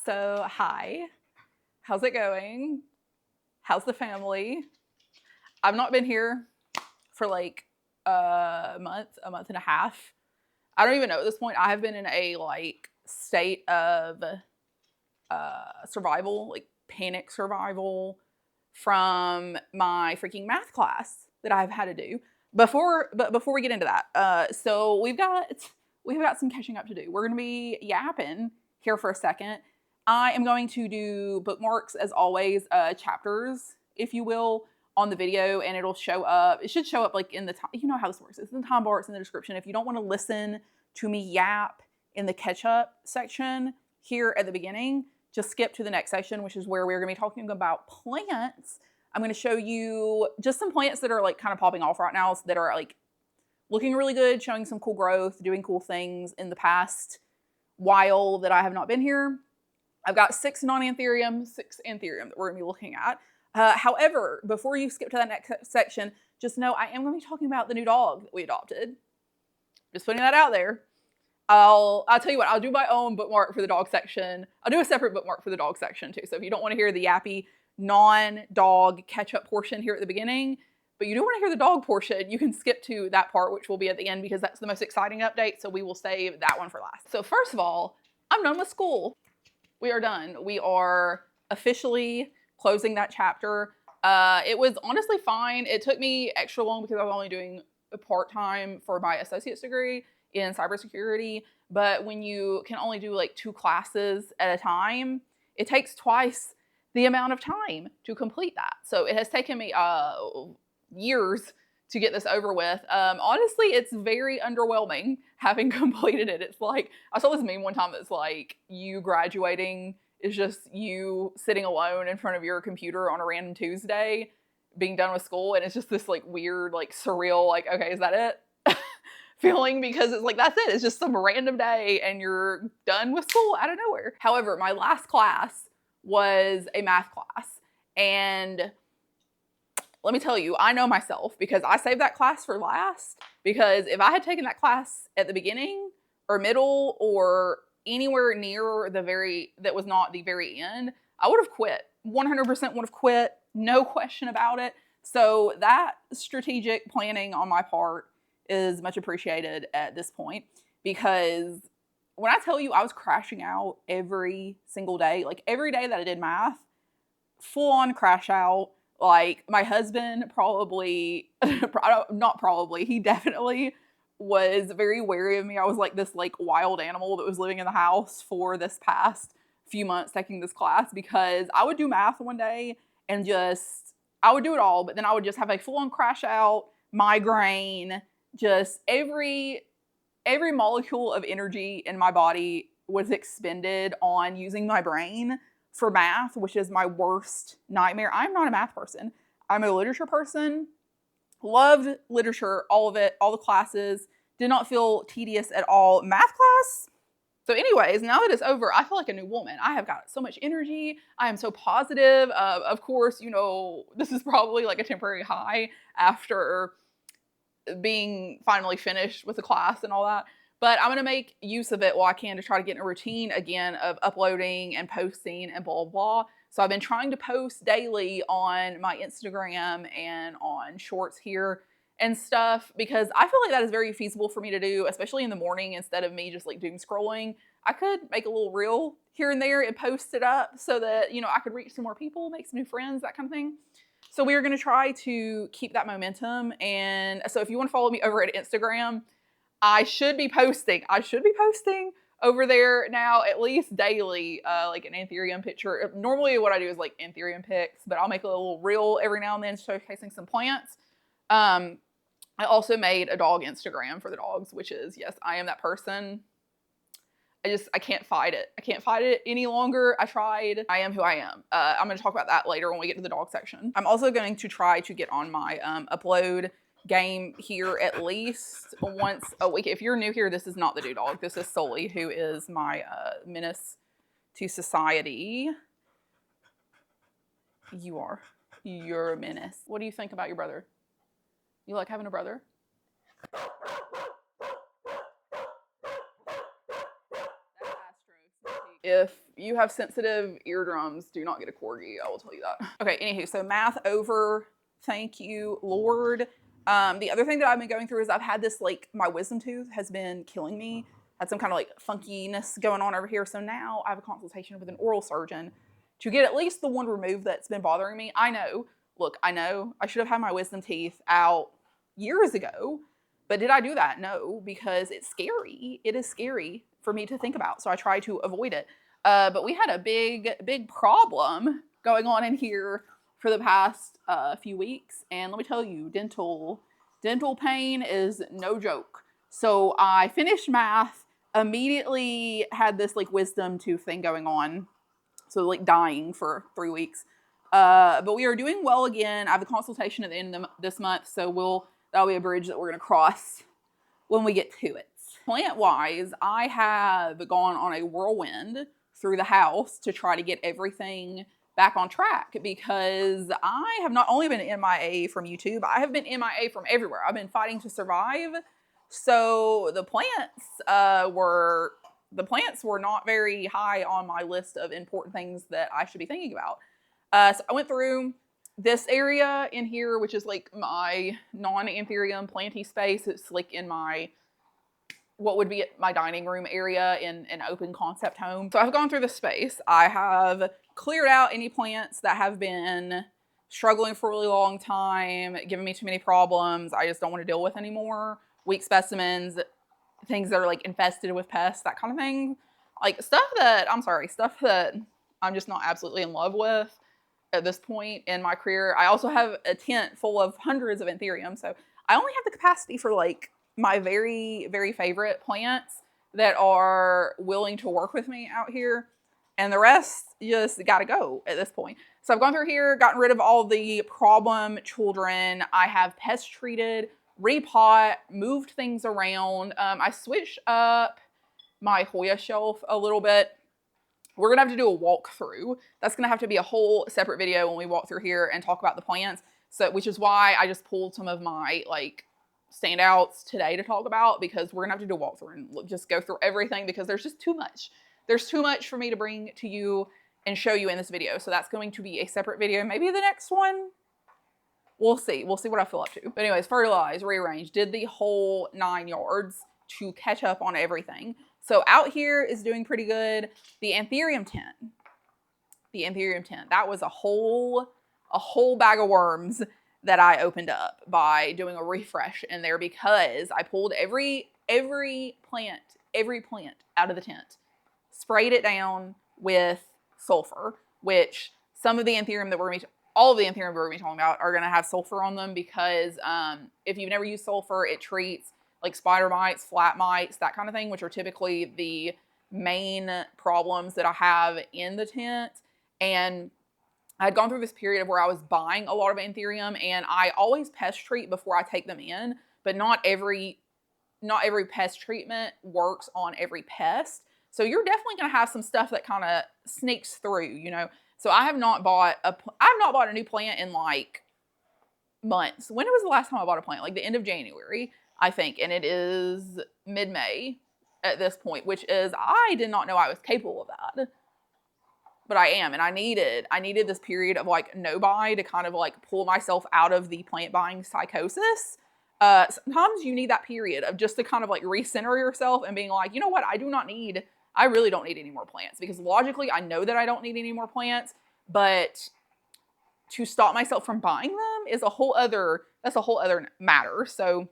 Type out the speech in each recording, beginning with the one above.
So, hi. How's it going? How's the family? I've not been here for like a month and a half. I don't even know at this point. I have been in a like state of survival, like panic survival from my freaking math class that I've had to do. Before we get into that, so we've got some catching up to do. We're gonna be yapping here for a second. I am going to do bookmarks as always, chapters, if you will, on the video, and it'll show up. It should show up like in the time. You know how this works. It's in the time bar. It's in the description. If you don't want to listen to me yap in the catch up section here at the beginning, just skip to the next section, which is where we're going to be talking about plants. I'm going to show you just some plants that are like kind of popping off right now, that are like looking really good, showing some cool growth, doing cool things in the past while that I have not been here. I've got 6 non-anthurium, 6 anthurium that we're going to be looking at. However, before you skip to that next section, just know I am going to be talking about the new dog that we adopted. Just putting that out there. I'll tell you what, I'll do my own bookmark for the dog section. I'll do a separate bookmark for the dog section too. So if you don't want to hear the yappy non-dog catch-up portion here at the beginning, but you do want to hear the dog portion, you can skip to that part, which will be at the end because that's the most exciting update. So we will save that one for last. So first of all, I'm done with school. We are done. We are officially closing that chapter. It was honestly fine. It took me extra long because I was only doing a part-time for my associate's degree in cybersecurity. But when you can only do like 2 classes at a time, it takes twice the amount of time to complete that. So it has taken me years to get this over with. Honestly, it's very underwhelming having completed it. It's like, I saw this meme one time that's like, you graduating is just you sitting alone in front of your computer on a random Tuesday, being done with school, and it's just this like weird, like surreal, like, okay, is that it? Feeling, because it's like, that's it. It's just some random day and you're done with school out of nowhere. However, my last class was a math class, and let me tell you, I know myself because I saved that class for last, because if I had taken that class at the beginning or middle or anywhere near that was not the very end, I would have quit. 100% would have quit. No question about it. So that strategic planning on my part is much appreciated at this point, because when I tell you I was crashing out every single day, like every day that I did math, full on crash out. Like my husband probably, not probably, he definitely was very wary of me. I was like this like wild animal that was living in the house for this past few months taking this class, because I would do math one day and I would do it all, but then I would just have a full on crash out, migraine, just every molecule of energy in my body was expended on using my brain for math, which is my worst nightmare. I'm not a math person. I'm a literature person. Loved literature, all of it, all the classes. Did not feel tedious at all. Math class. So anyways, now that it's over, I feel like a new woman. I have got so much energy. I am so positive. Of course, you know, this is probably like a temporary high after being finally finished with the class and all that. But I'm going to make use of it while I can to try to get in a routine again of uploading and posting and blah, blah, blah. So I've been trying to post daily on my Instagram and on shorts here and stuff, because I feel like that is very feasible for me to do, especially in the morning, instead of me just like doom scrolling. I could make a little reel here and there and post it up so that, you know, I could reach some more people, make some new friends, that kind of thing. So we are going to try to keep that momentum. And so if you want to follow me over at Instagram, I should be posting over there now at least daily, like an anthurium picture. Normally what I do is like anthurium pics, but I'll make a little reel every now and then showcasing some plants. I also made a dog Instagram for the dogs, which is, yes, I am that person. I can't fight it. I can't fight it any longer. I tried. I am who I am. I'm going to talk about that later when we get to the dog section. I'm also going to try to get on my upload game here at least once a week. If you're new here, this is not the new dog. This is Sully, who is my menace to society. You're a menace. What do you think about your brother? You like having a brother? That's Astro. If you have sensitive eardrums, do not get a corgi. I will tell you that. Okay, anywho, so math over. Thank you, Lord. The other thing that I've been going through is I've had this, like, my wisdom tooth has been killing me. Had some kind of like funkiness going on over here. So now I have a consultation with an oral surgeon to get at least the one removed that's been bothering me. I know, look, I know I should have had my wisdom teeth out years ago, but did I do that? No, because it's scary. It is scary for me to think about. So I try to avoid it. But we had a big problem going on in here for the past few weeks. And let me tell you, dental pain is no joke. So I finished math, immediately had this like wisdom tooth thing going on. So like dying for 3 weeks. But we are doing well again. I have a consultation at the end of this month. So that'll be a bridge that we're going to cross when we get to it. Plant-wise, I have gone on a whirlwind through the house to try to get everything back on track, because I have not only been MIA from YouTube, I have been MIA from everywhere. I've been fighting to survive. So the plants were not very high on my list of important things that I should be thinking about. So I went through this area in here, which is like my non-anthurium planty space. It's like in what would be my dining room area in an open concept home. So I've gone through this space. I have cleared out any plants that have been struggling for a really long time, giving me too many problems I just don't want to deal with anymore. Weak specimens, things that are like infested with pests, that kind of thing. Like stuff that I'm just not absolutely in love with at this point in my career. I also have a tent full of hundreds of anthurium. So I only have the capacity for like my very, very favorite plants that are willing to work with me out here. And the rest just gotta go at this point. So I've gone through here, gotten rid of all the problem children. I have pest treated, repot, moved things around. I switched up my Hoya shelf a little bit. We're gonna have to do a walkthrough. That's gonna have to be a whole separate video when we walk through here and talk about the plants. So, which is why I just pulled some of my like standouts today to talk about, because we're gonna have to do a walkthrough and just go through everything, because there's just too much. There's too much for me to bring to you and show you in this video. So that's going to be a separate video. Maybe the next one, we'll see. We'll see what I feel up to. But anyways, fertilize, rearrange, did the whole 9 yards to catch up on everything. So out here is doing pretty good. The anthurium tent, that was a whole bag of worms that I opened up by doing a refresh in there, because I pulled every plant out of the tent, sprayed it down with sulfur, which some of the anthurium that all of the anthurium we're going to be talking about are going to have sulfur on them, because if you've never used sulfur, it treats like spider mites, flat mites, that kind of thing, which are typically the main problems that I have in the tent. And I had gone through this period of where I was buying a lot of anthurium, and I always pest treat before I take them in, but not every pest treatment works on every pest. So you're definitely going to have some stuff that kind of sneaks through, you know. So I have not bought a new plant in like months. When was the last time I bought a plant? Like the end of January, I think, and it is mid-May at this point, which is, I did not know I was capable of that. But I am, and I needed this period of like no buy to kind of like pull myself out of the plant buying psychosis. Sometimes you need that period of just to kind of like recenter yourself and being like, you know what, I really don't need any more plants, because logically I know that I don't need any more plants, but to stop myself from buying them is a whole other matter. So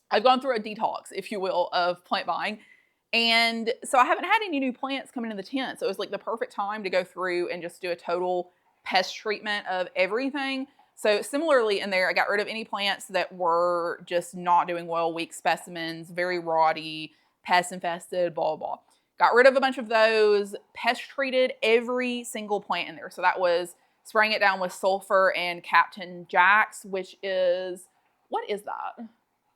I've gone through a detox, if you will, of plant buying. And so I haven't had any new plants coming in the tent. So it was like the perfect time to go through and just do a total pest treatment of everything. So similarly in there, I got rid of any plants that were just not doing well, weak specimens, very rotty, pest infested, blah, blah, blah. Got rid of a bunch of those, pest treated every single plant in there. So that was spraying it down with sulfur and Captain Jack's, which is, what is that?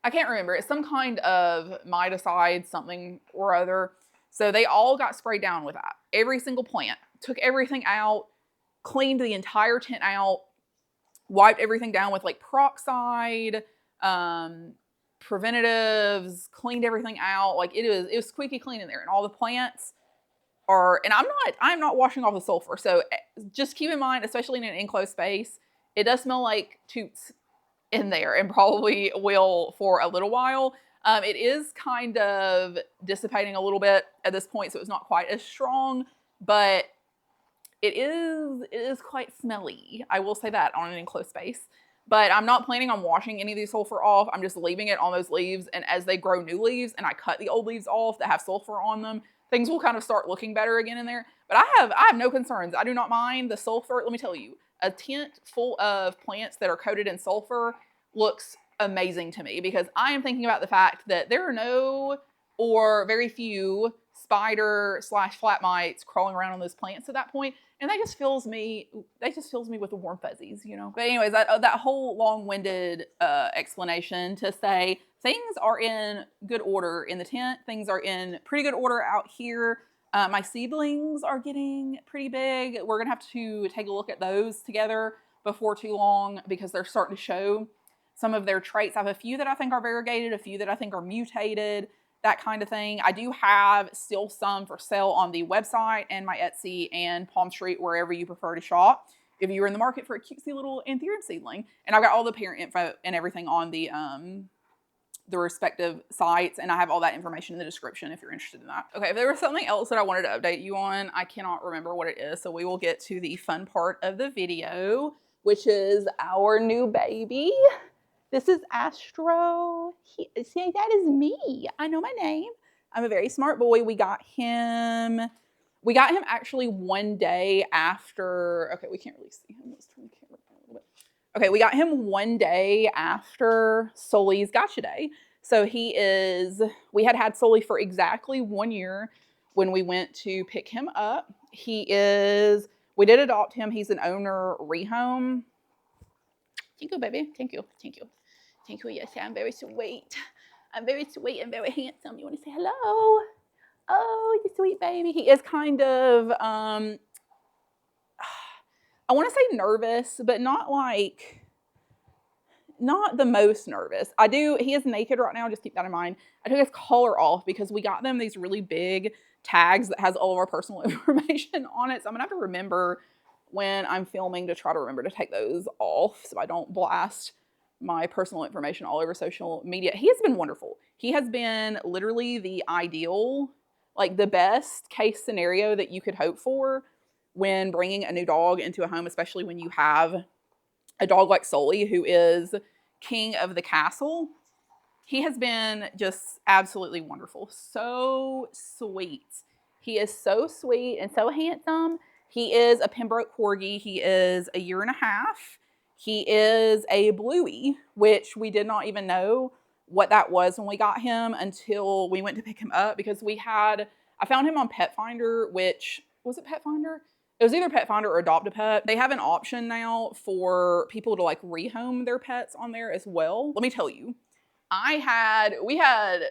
I can't remember. It's some kind of miticide, something or other. So they all got sprayed down with that. Every single plant. Took everything out, cleaned the entire tent out, wiped everything down with like peroxide, preventatives, cleaned everything out. Like it was squeaky clean in there. And all the plants are, and I'm not washing off the sulfur. So just keep in mind, especially in an enclosed space, it does smell like toots in there and probably will for a little while. It is kind of dissipating a little bit at this point, so it's not quite as strong, but it is quite smelly. I will say that on an enclosed space. But I'm not planning on washing any of these sulfur off. I'm just leaving it on those leaves. And as they grow new leaves and I cut the old leaves off that have sulfur on them, things will kind of start looking better again in there. But I have no concerns. I do not mind the sulfur. Let me tell you, a tent full of plants that are coated in sulfur looks amazing to me, because I am thinking about the fact that there are no or very few spider/flat mites crawling around on those plants at that point. And that just fills me with the warm fuzzies, you know? But anyways, that whole long-winded explanation to say things are in good order in the tent. Things are in pretty good order out here. My seedlings are getting pretty big. We're gonna have to take a look at those together before too long, because they're starting to show some of their traits. I have a few that I think are variegated, a few that I think are mutated, that kind of thing. I do have still some for sale on the website and my Etsy and Palm Street, wherever you prefer to shop, if you're in the market for a cutesy little anthurium seedling. And I've got all the parent info and everything on the respective sites, and I have all that information in the description if you're interested in that. Okay, if there was something else that I wanted to update you on, I cannot remember what it is, so we will get to the fun part of the video, which is our new baby. This is Astro. See, that is me. I know my name. I'm a very smart boy. We got him actually one day after, okay, we can't really see him. Let's turn the camera down a little bit. Okay, we got him one day after Sully's Gotcha Day. So we had Sully for exactly 1 year when we went to pick him up. We did adopt him. He's an owner rehome. Thank you, baby. Thank you. Thank you. Thank you. Yes, I'm very sweet. I'm very sweet and very handsome. You want to say hello? Oh, you sweet baby. He is kind of, I want to say nervous, but not the most nervous. He is naked right now. Just keep that in mind. I took his collar off because we got them these really big tags that has all of our personal information on it. So I'm going to have to remember when I'm filming to try to remember to take those off so I don't blast my personal information all over social media. He has been wonderful. He has been literally the ideal, like the best case scenario that you could hope for when bringing a new dog into a home, especially when you have a dog like Sully, who is king of the castle. He has been just absolutely wonderful. So sweet. He is so sweet and so handsome. He is a Pembroke Corgi. He is 1.5 years. He is a bluey, which we did not even know what that was when we got him until we went to pick him up, because I found him on Pet Finder, which, was it Pet Finder? It was either Pet Finder or Adopt a Pet. They have an option now for people to like rehome their pets on there as well. Let me tell you, we had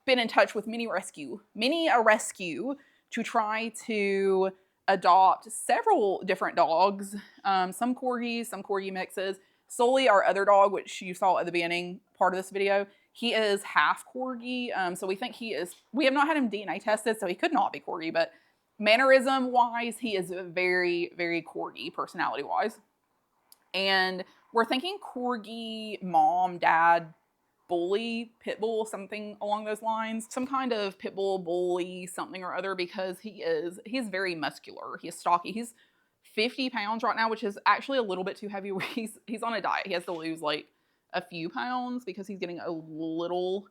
been in touch with many a rescue to try to adopt several different dogs, some corgis, some corgi mixes. Sully, our other dog, which you saw at the beginning part of this video, he is half corgi. So we think we have not had him DNA tested, so he could not be corgi, but mannerism wise, he is very, very corgi personality wise. And we're thinking corgi, mom, dad, bully, pit bull, something along those lines. Some kind of pit bull, bully, something or other, because he's very muscular. He is stocky. He's 50 pounds right now, which is actually a little bit too heavy. He's on a diet. He has to lose like a few pounds because he's getting a little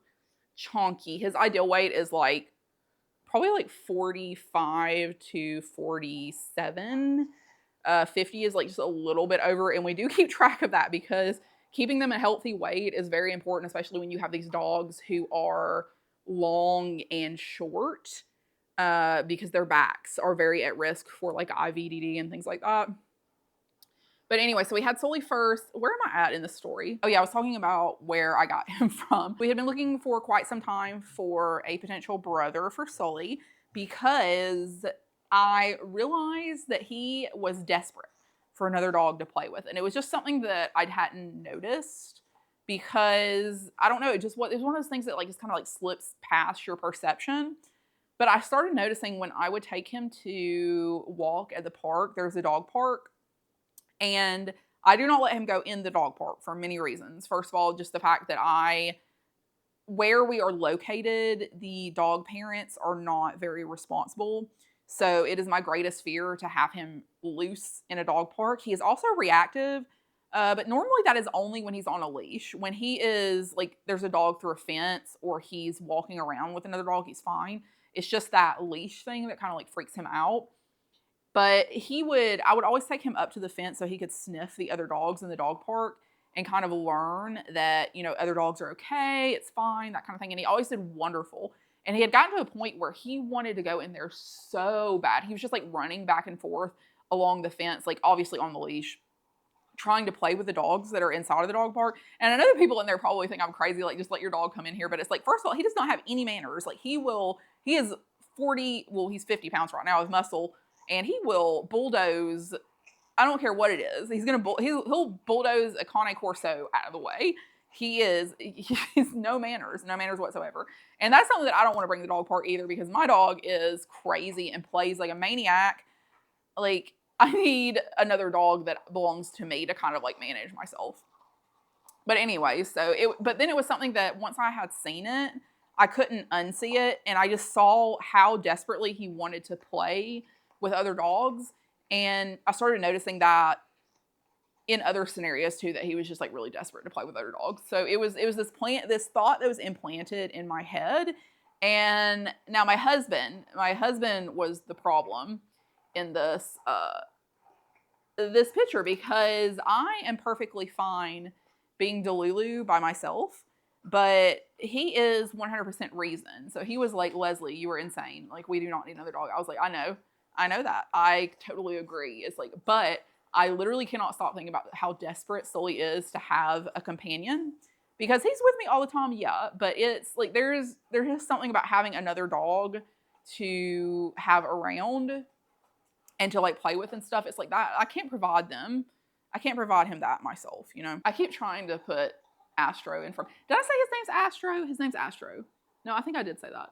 chunky. His ideal weight is like probably like 45 to 47. 50 is like just a little bit over, and we do keep track of that because keeping them a healthy weight is very important, especially when you have these dogs who are long and short, because their backs are very at risk for like IVDD and things like that. But anyway, so we had Sully first. Where am I at in the story? Oh yeah, I was talking about where I got him from. We had been looking for quite some time for a potential brother for Sully because I realized that he was desperate for another dog to play with. And it was just something that I hadn't noticed because, I don't know, it was one of those things that like just kind of like slips past your perception. But I started noticing when I would take him to walk at the park, there's a dog park, and I do not let him go in the dog park for many reasons. First of all, just the fact that where we are located, the dog parents are not very responsible. So it is my greatest fear to have him loose in a dog park. He is also reactive, but normally that is only when he's on a leash. When he is like, there's a dog through a fence or he's walking around with another dog, he's fine. It's just that leash thing that kind of like freaks him out. But I would always take him up to the fence so he could sniff the other dogs in the dog park and kind of learn that, other dogs are okay, it's fine, that kind of thing. And he always did wonderful. And he had gotten to a point where he wanted to go in there so bad. He was just like running back and forth along the fence, like obviously on the leash, trying to play with the dogs that are inside of the dog park. And I know that people in there probably think I'm crazy, like just let your dog come in here. But it's like, first of all, he does not have any manners. Like he is he's 50 pounds right now of muscle. And he will bulldoze, I don't care what it is. He'll bulldoze a Cane Corso out of the way. He's no manners whatsoever. And that's something that I don't want to bring to the dog park either, because my dog is crazy and plays like a maniac. Like, I need another dog that belongs to me to kind of like manage myself. But anyway, but then it was something that once I had seen it, I couldn't unsee it. And I just saw how desperately he wanted to play with other dogs. And I started noticing that in other scenarios too, that he was just like really desperate to play with other dogs. So it was this thought that was implanted in my head. And now my husband was the problem in this picture, because I am perfectly fine being Delulu by myself, but he is 100% reason. So he was like, Leslie, you were insane. Like, we do not need another dog. I was like, I know that. I totally agree. It's like, but I literally cannot stop thinking about how desperate Sully is to have a companion, because he's with me all the time. Yeah. But it's like, there's just something about having another dog to have around and to like play with and stuff. It's like that. I can't provide him that myself. I keep trying to put Astro in front. Did I say his name's Astro? His name's Astro. No, I think I did say that.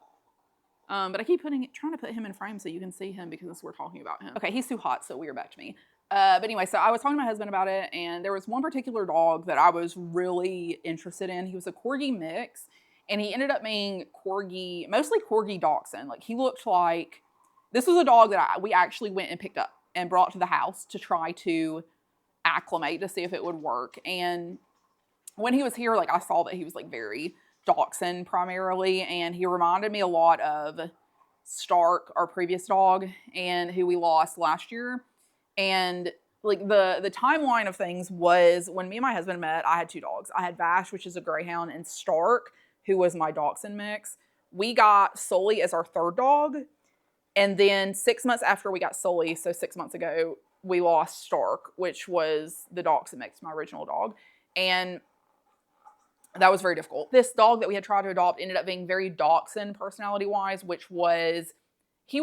But I keep trying to put him in frame so you can see him, because we're talking about him. Okay, he's too hot, so we're back to me. But anyway, so I was talking to my husband about it, and there was one particular dog that I was really interested in. He was a Corgi mix, and he ended up being mostly Corgi Dachshund. Like, he looked like, this was a dog that we actually went and picked up and brought to the house to try to acclimate, to see if it would work. And when he was here, like, I saw that he was like very Dachshund primarily, and he reminded me a lot of Stark, our previous dog, and who we lost last year. And like the timeline of things was, when me and my husband met, I had two dogs. I had Vash, which is a greyhound, and Stark, who was my Dachshund mix. We got Sully as our third dog, and then 6 months after we got Sully, so 6 months ago, we lost Stark, which was the Dachshund mix, my original dog. And that was very difficult. This dog that we had tried to adopt ended up being very Dachshund personality-wise, which was, he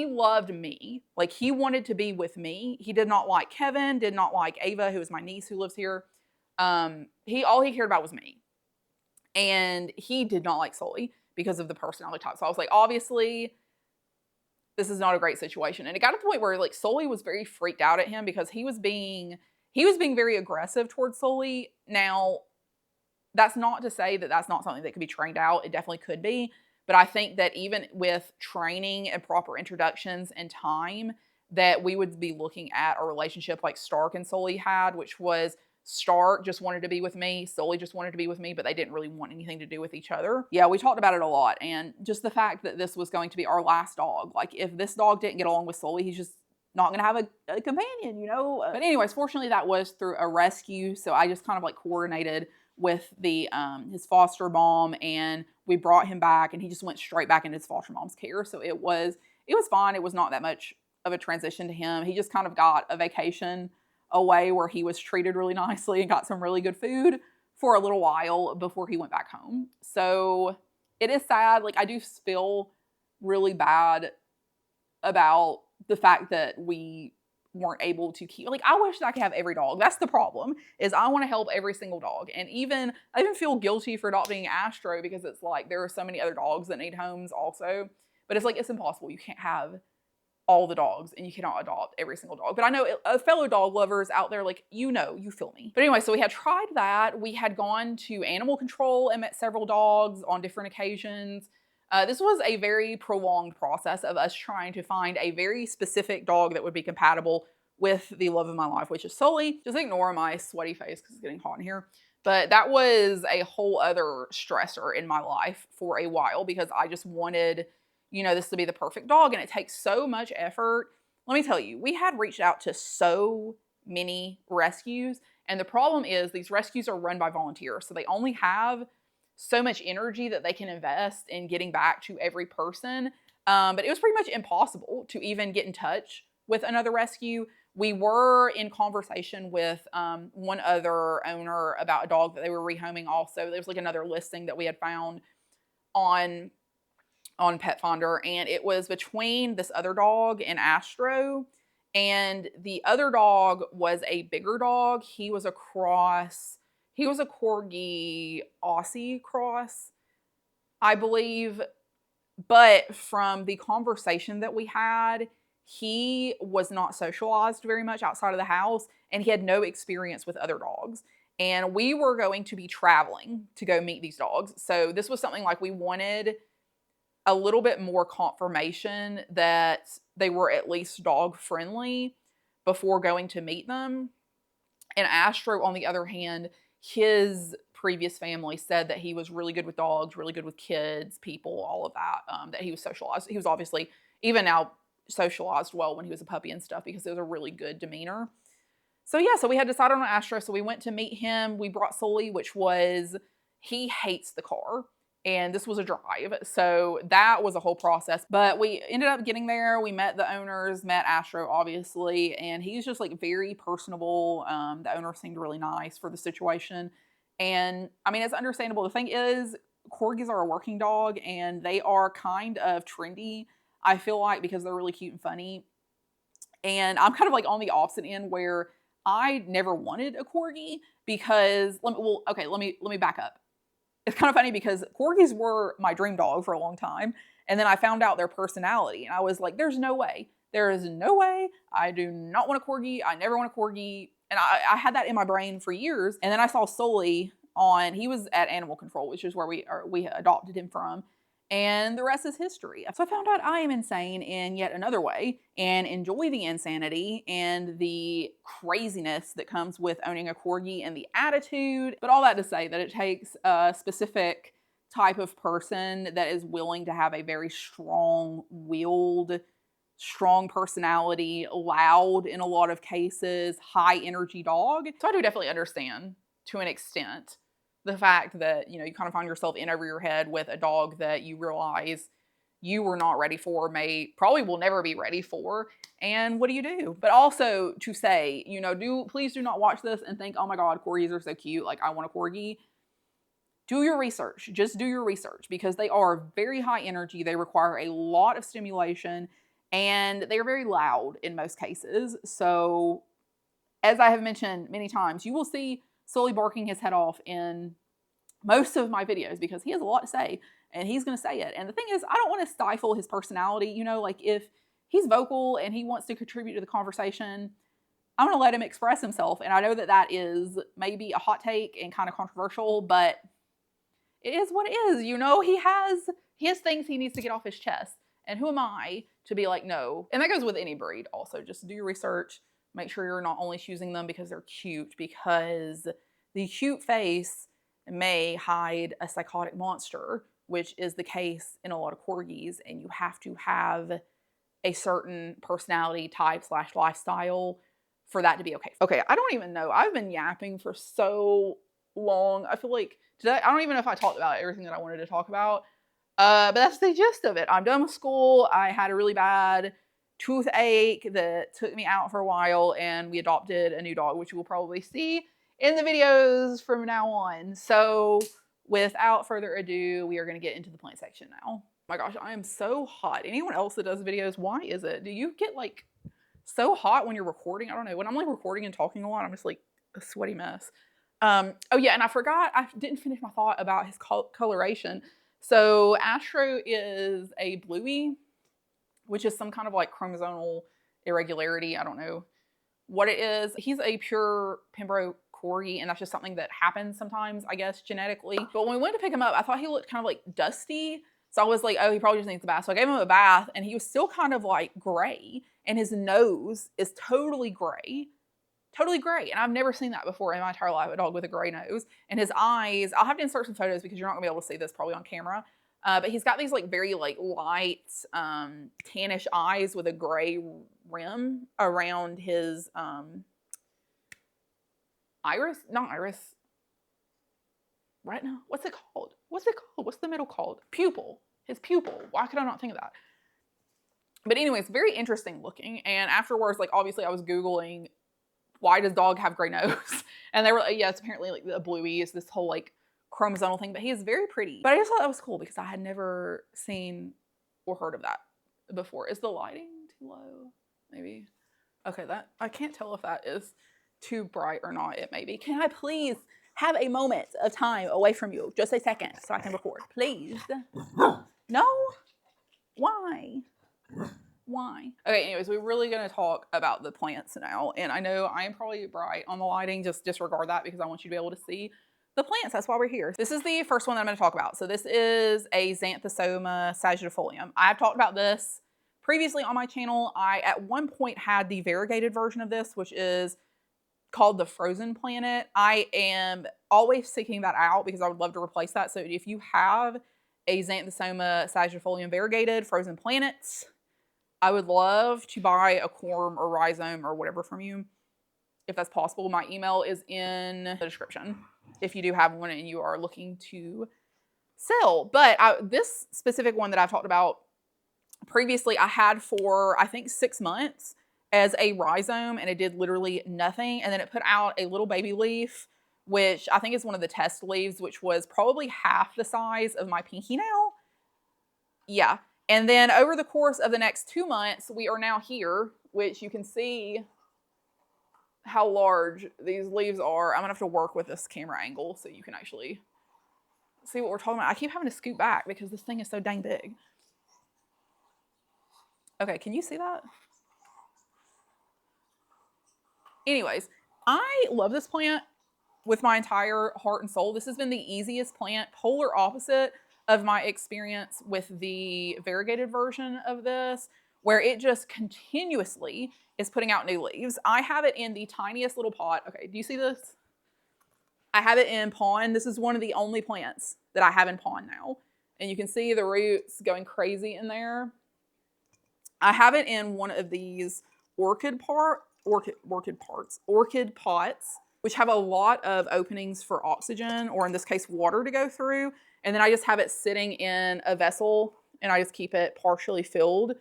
loved me. Like, he wanted to be with me. He did not like Kevin, did not like Ava, who is my niece who lives here. All he cared about was me. And he did not like Sully because of the personality type. So I was like, obviously, this is not a great situation. And it got to the point where like Sully was very freaked out at him, because he was being very aggressive towards Sully. Now, that's not to say that that's not something that could be trained out. It definitely could be. But I think that even with training and proper introductions and time, that we would be looking at a relationship like Stark and Sully had, which was Stark just wanted to be with me, Sully just wanted to be with me, but they didn't really want anything to do with each other. Yeah, we talked about it a lot. And just the fact that this was going to be our last dog. Like, if this dog didn't get along with Sully, he's just not going to have a companion, But anyways, fortunately, that was through a rescue. So I just kind of like coordinated with his foster mom, and we brought him back, and he just went straight back into his foster mom's care. So it was fine. It was not that much of a transition to him. He just kind of got a vacation away where he was treated really nicely and got some really good food for a little while before he went back home. So it is sad. Like, I do feel really bad about the fact that we weren't able to keep, like, I wish that I could have every dog. That's the problem, is I want to help every single dog. And I even feel guilty for adopting Astro, because it's like there are so many other dogs that need homes also. But it's like, it's impossible. You can't have all the dogs and you cannot adopt every single dog. But I know fellow dog lovers out there, like, you feel me. But anyway, so we had tried that. We had gone to animal control and met several dogs on different occasions. This was a very prolonged process of us trying to find a very specific dog that would be compatible with the love of my life, which is Sully. Just ignore my sweaty face because it's getting hot in here. But that was a whole other stressor in my life for a while because I just wanted, this to be the perfect dog, and it takes so much effort. Let me tell you, we had reached out to so many rescues, and the problem is these rescues are run by volunteers, so they only have so much energy that they can invest in getting back to every person. But it was pretty much impossible to even get in touch with another rescue. We were in conversation with one other owner about a dog that they were rehoming also. There was like another listing that we had found on Pet Finder, and it was between this other dog and Astro, and the other dog was a bigger dog. He was a Corgi Aussie cross, I believe, but from the conversation that we had, he was not socialized very much outside of the house, and he had no experience with other dogs. And we were going to be traveling to go meet these dogs, so this was something like we wanted a little bit more confirmation that they were at least dog friendly before going to meet them. And Astro, on the other hand, his previous family said that he was really good with dogs, really good with kids, people, all of that, that he was socialized. He was obviously, even now, socialized well when he was a puppy and stuff because it was a really good demeanor. So yeah, so we had decided on Astro, so we went to meet him. We brought Sully, he hates the car. And this was a drive, so that was a whole process. But we ended up getting there. We met the owners, met Astro, obviously, and he's just like very personable. The owner seemed really nice for the situation. And I mean, it's understandable. The thing is, corgis are a working dog, and they are kind of trendy, I feel like, because they're really cute and funny. And I'm kind of like on the opposite end where I never wanted a corgi because, let me back up. It's kind of funny because corgis were my dream dog for a long time. And then I found out their personality. And I was like, there's no way. There is no way. I do not want a corgi. I never want a corgi. And I had that in my brain for years. And then I saw Sully he was at animal control, which is where we adopted him from. And the rest is history. So I found out I am insane in yet another way and enjoy the insanity and the craziness that comes with owning a corgi and the attitude. But all that to say that it takes a specific type of person that is willing to have a very strong-willed, strong personality, loud in a lot of cases, high energy dog. So I do definitely understand to an extent the fact that, you kind of find yourself in over your head with a dog that you realize you were not ready for, probably will never be ready for. And what do you do? But also to say, please do not watch this and think, oh my God, corgis are so cute. Like, I want a corgi. Do your research. Just do your research because they are very high energy. They require a lot of stimulation and they are very loud in most cases. So as I have mentioned many times, you will see Sully barking his head off in most of my videos because he has a lot to say and he's going to say it. And the thing is, I don't want to stifle his personality. Like if he's vocal and he wants to contribute to the conversation, I'm going to let him express himself. And I know that that is maybe a hot take and kind of controversial, but it is what it is. He has things he needs to get off his chest. And who am I to be like, no? And that goes with any breed also. Just do your research. Make sure you're not only choosing them because they're cute, because the cute face may hide a psychotic monster, which is the case in a lot of corgis, and you have to have a certain personality type / lifestyle for that to be okay. Okay, I don't even know. I've been yapping for so long. I feel like today, I don't even know if I talked about everything that I wanted to talk about, but that's the gist of it. I'm done with school. I had a really bad toothache that took me out for a while, and we adopted a new dog, which you will probably see in the videos from now on. So without further ado, we are going to get into the plant section now. Oh my gosh, I am so hot. Anyone else that does videos, why is it? Do you get like so hot when you're recording? I don't know. When I'm like recording and talking a lot, I'm just like a sweaty mess. Oh yeah, and I didn't finish my thought about his coloration. So Astro is a bluey, which is some kind of like chromosomal irregularity. I don't know what it is. He's a pure Pembroke Corgi, and that's just something that happens sometimes, I guess, genetically. But when we went to pick him up, I thought he looked kind of like dusty. So I was like, oh, he probably just needs a bath. So I gave him a bath, and he was still kind of like gray, and his nose is totally gray. Totally gray. And I've never seen that before in my entire life, a dog with a gray nose. And his eyes, I'll have to insert some photos because you're not gonna be able to see this probably on camera. But he's got these like very like light, tannish eyes with a gray rim around his iris, not iris, right now. What's it called? What's it called? What's the middle called? Pupil. His pupil. Why could I not think of that? But anyways, very interesting looking. And afterwards, like obviously I was Googling, why does dog have gray nose? And they were like, yeah, it's apparently like the bluey is this whole like chromosomal thing, but he is very pretty. But I just thought that was cool because I had never seen or heard of that before. Is the lighting too low? Maybe. Okay, that I can't tell if that is too bright or not. It may be. Can I please have a moment of time away from you? Just a second so I can record, please. No? Why? Why? Okay, anyways, we're really going to talk about the plants now. And I know I am probably bright on the lighting. Just disregard that because I want you to be able to see the plants. That's why we're here. This is the first one that I'm going to talk about. So this is a Xanthosoma sagittafolium. I've talked about this previously on my channel. I at one point had the variegated version of this, which is called the Frozen Planet. I am always seeking that out because I would love to replace that. So if you have a Xanthosoma sagittafolium variegated Frozen Planets, I would love to buy a corm or rhizome or whatever from you, if that's possible. My email is in the description if you do have one and you are looking to sell. But this specific one that I've talked about previously, I had for, I think, 6 months as a rhizome, and it did literally nothing. And then it put out a little baby leaf, which I think is one of the test leaves, which was probably half the size of my pinky nail. Yeah. And then over the course of the next 2 months, we are now here, which you can see how large these leaves are. I'm gonna have to work with this camera angle so you can actually see what we're talking about. I keep having to scoot back because this thing is so dang big. Okay, can you see that? Anyways, I love this plant with my entire heart and soul. This has been the easiest plant, polar opposite of my experience with the variegated version of this, where it just continuously is putting out new leaves. I have it in the tiniest little pot. Okay, do you see this? I have it in pond. This is one of the only plants that I have in pond now. And you can see the roots going crazy in there. I have it in one of these orchid pots, which have a lot of openings for oxygen, or in this case, water to go through. And then I just have it sitting in a vessel and I just keep it partially filled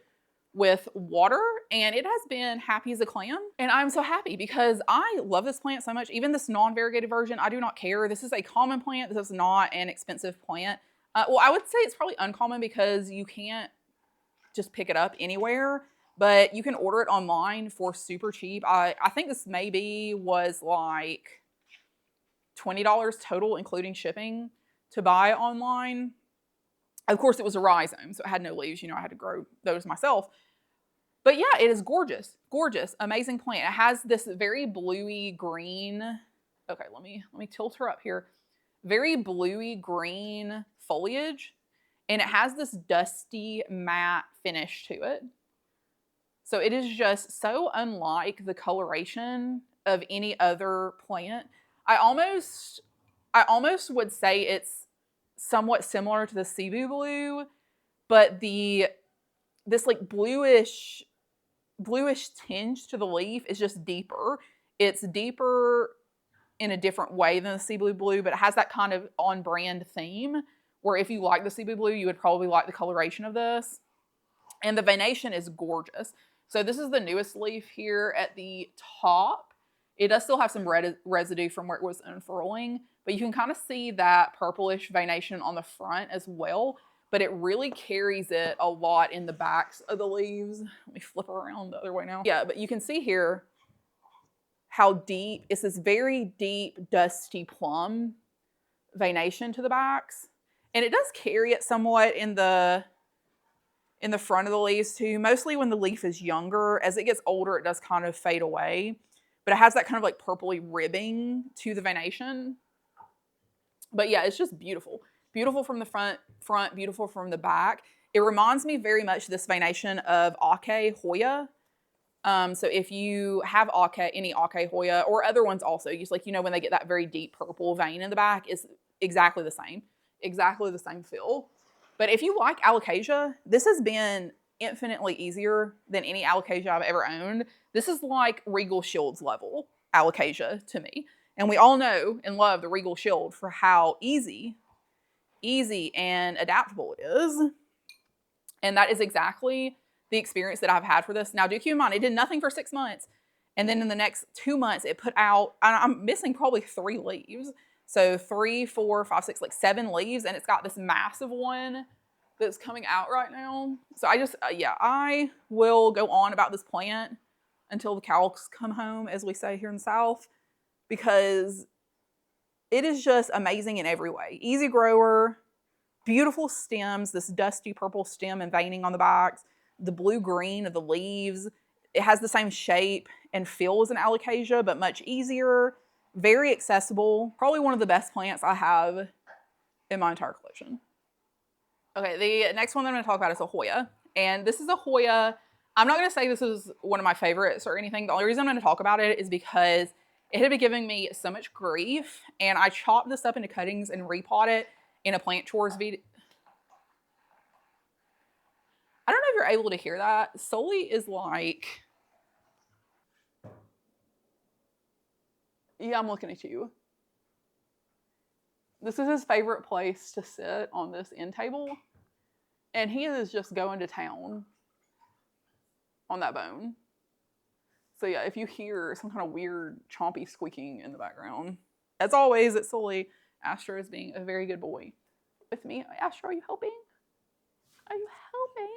with water, and it has been happy as a clam. And I'm so happy because I love this plant so much. Even this non-variegated version, I do not care. This is a common plant. This is not an expensive plant. Well, I would say it's probably uncommon because you can't just pick it up anywhere, but you can order it online for super cheap. I think this maybe was like $20 total, including shipping, to buy online. Of course, it was a rhizome, so it had no leaves. You know, I had to grow those myself. But yeah, it is gorgeous, gorgeous, amazing plant. It has this very bluey green. Okay, let me tilt her up here. Very bluey green foliage, and it has this dusty matte finish to it. So it is just so unlike the coloration of any other plant. I almost would say it's somewhat similar to the Cebu blue, but this like bluish tinge to the leaf is just deeper. It's deeper in a different way than the Cebu blue, but it has that kind of on-brand theme where if you like the Cebu blue, you would probably like the coloration of this. And the venation is gorgeous. So this is the newest leaf here at the top. It does still have some residue from where it was unfurling, but you can kind of see that purplish venation on the front as well, but it really carries it a lot in the backs of the leaves. Let me flip around the other way now. Yeah, but you can see here how deep, it's this very deep, dusty plum venation to the backs. And it does carry it somewhat in the front of the leaves too, mostly when the leaf is younger. As it gets older, it does kind of fade away. But it has that kind of like purpley ribbing to the venation. But yeah, it's just beautiful. Beautiful from the front, beautiful from the back. It reminds me very much, this venation, of Hoya. So if you have any Hoya, or other ones also, just like, when they get that very deep purple vein in the back, it's exactly the same. Exactly the same feel. But if you like alocasia, this has been infinitely easier than any alocasia I've ever owned. This is like Regal Shields level alocasia to me. And we all know and love the Regal Shield for how easy and adaptable it is. And that is exactly the experience that I've had for this. Now, do keep in mind, it did nothing for 6 months. And then in the next 2 months, it put out, I'm missing probably 3 leaves. So 3, 4, 5, 6, like 7 leaves. And it's got this massive one that's coming out right now. So I will go on about this plant until the cows come home, as we say here in the South, because it is just amazing in every way. Easy grower, beautiful stems, this dusty purple stem and veining on the backs, the blue-green of the leaves. It has the same shape and feel as an alocasia, but much easier, very accessible. Probably one of the best plants I have in my entire collection. Okay, the next one that I'm going to talk about is a Hoya. And this is a Hoya. I'm not going to say this is one of my favorites or anything. The only reason I'm going to talk about it is because it had been giving me so much grief. And I chopped this up into cuttings and repot it in a plant chores video. I don't know if you're able to hear that. Sully is like, yeah, I'm looking at you. This is his favorite place to sit, on this end table. And he is just going to town on that bone. So yeah, if you hear some kind of weird chompy squeaking in the background, as always, it's Sully. Astro is being a very good boy with me. Astro, are you helping? Are you helping?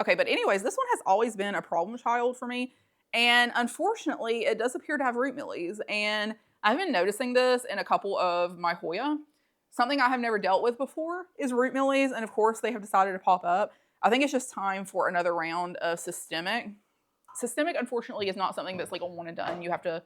Okay, but anyways, this one has always been a problem child for me. And unfortunately, it does appear to have root mealies. And I've been noticing this in a couple of my Hoya. Something I have never dealt with before is root mealies. And of course, they have decided to pop up. I think it's just time for another round of systemic. Systemic, unfortunately, is not something that's like a one and done. You have to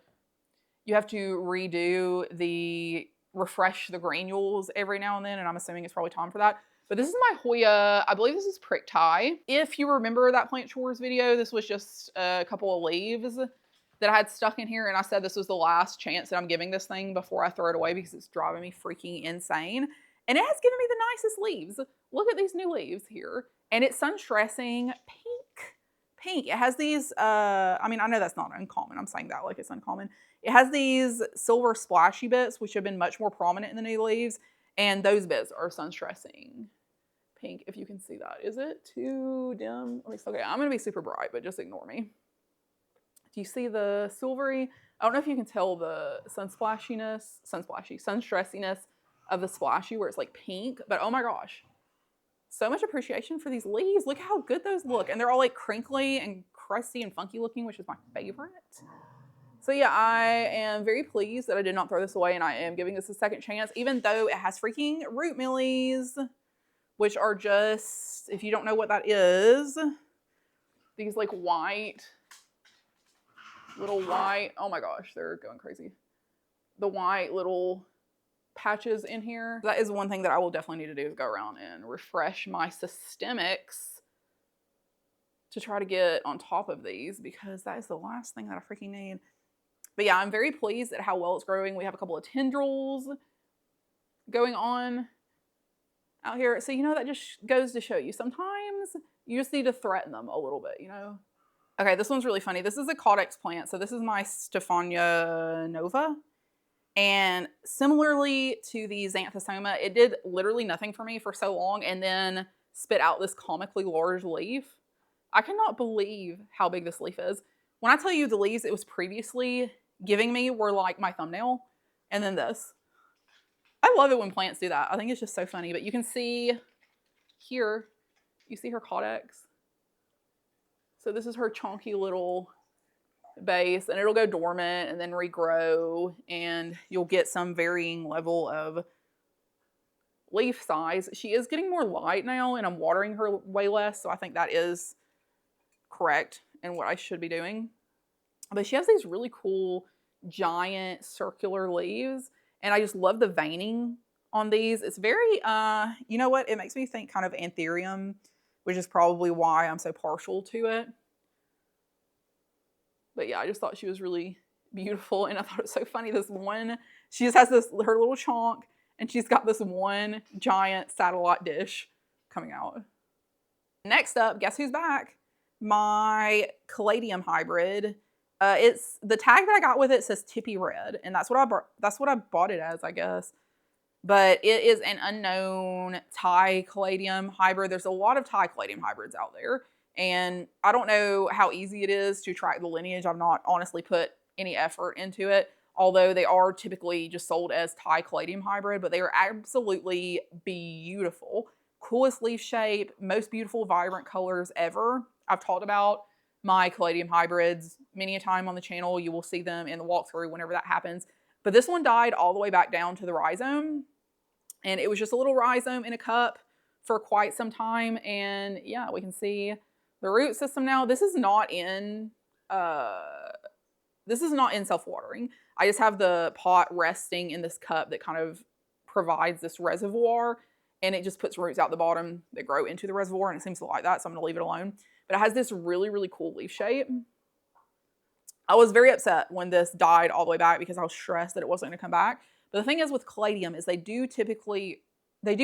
redo refresh the granules every now and then. And I'm assuming it's probably time for that. But this is my Hoya. I believe this is prick tie. If you remember that plant chores video, this was just a couple of leaves that I had stuck in here. And I said this was the last chance that I'm giving this thing before I throw it away because it's driving me freaking insane. And it has given me the nicest leaves. Look at these new leaves here. And it's sun stressing pink. It has these, I know that's not uncommon. I'm saying that like it's uncommon. It has these silver splashy bits, which have been much more prominent in the new leaves. And those bits are sun stressing pink, if you can see that. Is it too dim? Okay, I'm going to be super bright, but just ignore me. Do you see the silvery? I don't know if you can tell the sun stressiness of the splashy where it's like pink, but oh my gosh. So much appreciation for these leaves. Look how good those look. And they're all like crinkly and crusty and funky looking, which is my favorite. So yeah, I am very pleased that I did not throw this away and I am giving this a second chance, even though it has freaking root mealies, which are just, if you don't know what that is, these like little white, oh my gosh, they're going crazy. The white little patches in here. That is one thing that I will definitely need to do, is go around and refresh my systemics to try to get on top of these, because that is the last thing that I freaking need. But yeah, I'm very pleased at how well it's growing. We have a couple of tendrils going on out here. So, that just goes to show you, sometimes you just need to threaten them a little bit, Okay, this one's really funny. This is a caudex plant. So this is my Stephania Nova. And similarly to the Xanthosoma, it did literally nothing for me for so long and then spit out this comically large leaf. I cannot believe how big this leaf is. When I tell you the leaves it was previously giving me were like my thumbnail, and then this. I love it when plants do that. I think it's just so funny. But you can see here, you see her caudex. So this is her chunky little base, and it'll go dormant and then regrow, and you'll get some varying level of leaf size. She is getting more light now, and I'm watering her way less, so I think that is correct and what I should be doing. But she has these really cool giant circular leaves, and I just love the veining on these. It's very, you know what? It makes me think kind of anthurium, which is probably why I'm so partial to it. But yeah, I just thought she was really beautiful, and I thought it was so funny. This one, she just has this, her little chonk, and she's got this one giant satellite dish coming out. Next up, guess who's back? My caladium hybrid. It's the tag that I got with it says Tippy Red, and that's what I bought it as, I guess. But it is an unknown Thai caladium hybrid. There's a lot of Thai caladium hybrids out there, and I don't know how easy it is to track the lineage. I've not honestly put any effort into it, although they are typically just sold as Thai caladium hybrid, but they are absolutely beautiful. Coolest leaf shape, most beautiful vibrant colors ever. I've talked about my caladium hybrids many a time on the channel. You will see them in the walkthrough whenever that happens. But this one died all the way back down to the rhizome. And it was just a little rhizome in a cup for quite some time. And yeah, we can see the root system now. This is not in self-watering. I just have the pot resting in this cup that kind of provides this reservoir, and it just puts roots out the bottom that grow into the reservoir, and it seems to like that, so I'm going to leave it alone. But it has this really, really cool leaf shape. I was very upset when this died all the way back because I was stressed that it wasn't going to come back. But the thing is with caladium is they do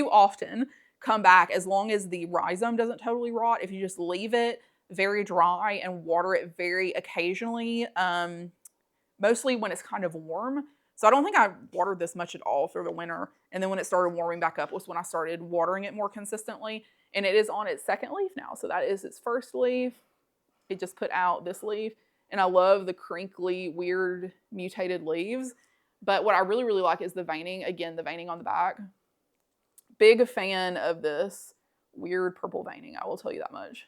often come back as long as the rhizome doesn't totally rot. If you just leave it very dry and water it very occasionally, mostly when it's kind of warm. So I don't think I watered this much at all through the winter. And then when it started warming back up was when I started watering it more consistently. And it is on its second leaf now. So that is its first leaf. It just put out this leaf. And I love the crinkly, weird, mutated leaves. But what I really, really like is the veining. Again, the veining on the back. Big fan of this weird purple veining, I will tell you that much.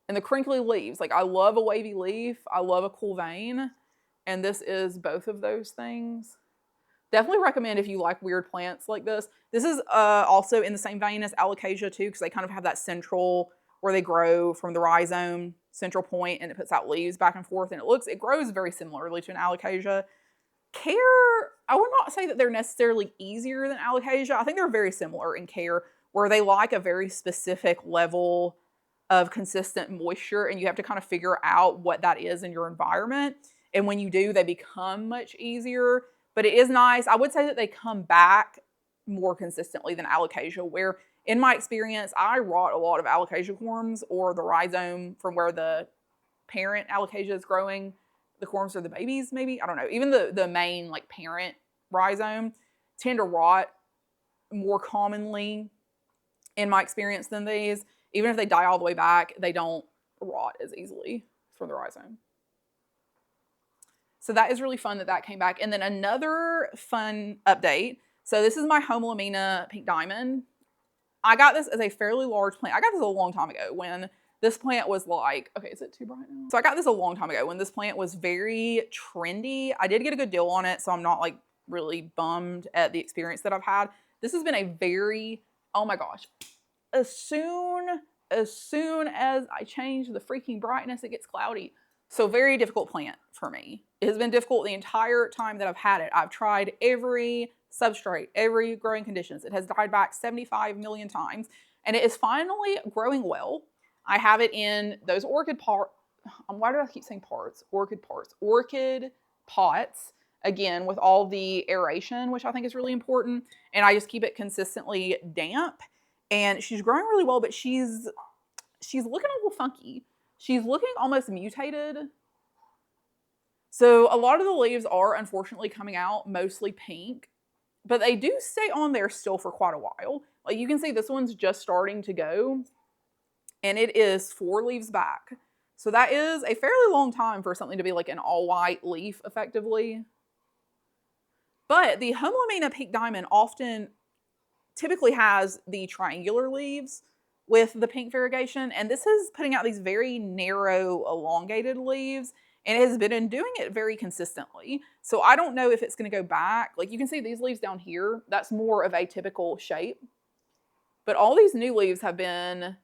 And the crinkly leaves. Like, I love a wavy leaf. I love a cool vein. And this is both of those things. Definitely recommend if you like weird plants like this. This is also in the same vein as alocasia too, because they kind of have that central, where they grow from the rhizome, central point, and it puts out leaves back and forth. And it grows very similarly to an alocasia. Care, I would not say that they're necessarily easier than alocasia. I think they're very similar in care, where they like a very specific level of consistent moisture, and you have to kind of figure out what that is in your environment. And when you do, they become much easier. But it is nice. I would say that they come back more consistently than alocasia, where in my experience, I rot a lot of alocasia corms or the rhizome from where the parent alocasia is growing. The corms are the babies, maybe? I don't know. Even the main like parent rhizome tend to rot more commonly in my experience than these. Even if they die all the way back, they don't rot as easily from the rhizome. So that is really fun that came back. And then another fun update. So this is my Homelamina Pink Diamond. I got this as a fairly large plant. I got this a long time ago when this plant was like, okay, is it too bright now? So I got this a long time ago when this plant was very trendy. I did get a good deal on it, so I'm not like really bummed at the experience that I've had. This has been a very, oh my gosh, as soon as I change the freaking brightness, it gets cloudy. So very difficult plant for me. It has been difficult the entire time that I've had it. I've tried every substrate, every growing conditions. It has died back 75 million times, and it is finally growing well. I have it in those orchid pots. Why do I keep saying parts? Orchid parts. Orchid pots, again, with all the aeration, which I think is really important. And I just keep it consistently damp. And she's growing really well, but she's looking a little funky. She's looking almost mutated. So a lot of the leaves are unfortunately coming out mostly pink, but they do stay on there still for quite a while. Like you can see this one's just starting to go, and it is 4 leaves back. So that is a fairly long time for something to be like an all white leaf effectively. But the Homelamina Pink Diamond typically has the triangular leaves with the pink variegation, and this is putting out these very narrow, elongated leaves, and it has been doing it very consistently. So I don't know if it's going to go back. Like you can see these leaves down here, that's more of a typical shape. But all these new leaves have been